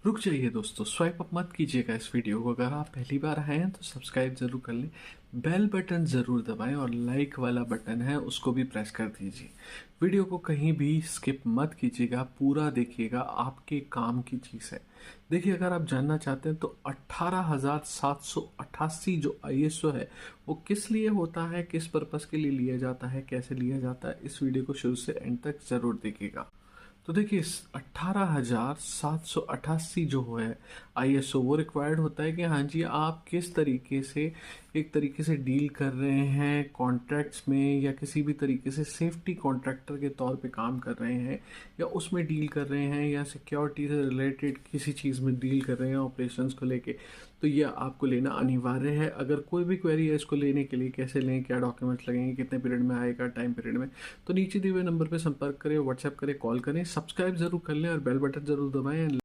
रुक जाइए दोस्तों, स्वाइप अप मत कीजिएगा इस वीडियो को। अगर आप पहली बार आए हैं तो सब्सक्राइब ज़रूर कर लें, बेल बटन ज़रूर दबाएं और लाइक वाला बटन है उसको भी प्रेस कर दीजिए। वीडियो को कहीं भी स्किप मत कीजिएगा, पूरा देखिएगा, आपके काम की चीज़ है। देखिए, अगर आप जानना चाहते हैं तो 18,788 जो आईएसओ है वो किस लिए होता है, किस पर्पज़ के लिए लिया जाता है, कैसे लिया जाता है, इस वीडियो को शुरू से एंड तक ज़रूर देखिएगा। तो देखिए, इस 18,788 जो है आईएसओ वो रिक्वायर्ड होता है कि हाँ जी, आप किस तरीके से एक तरीके से डील कर रहे हैं कॉन्ट्रैक्ट्स में, या किसी भी तरीके से सेफ्टी कॉन्ट्रैक्टर के तौर पे काम कर रहे हैं, या उसमें डील कर रहे हैं, या सिक्योरिटी से रिलेटेड किसी चीज़ में डील कर रहे हैं ऑपरेशंस को लेके। तो ये आपको लेना अनिवार्य है। अगर कोई भी क्वेरी है इसको लेने के लिए, कैसे लें, क्या डॉक्यूमेंट्स लगेंगे, कितने पीरियड में आएगा, टाइम पीरियड में, तो नीचे दिए हुए नंबर पे संपर्क करें, व्हाट्सएप करें, कॉल करें। सब्सक्राइब जरूर कर लें और बेल बटन जरूर दबाएं।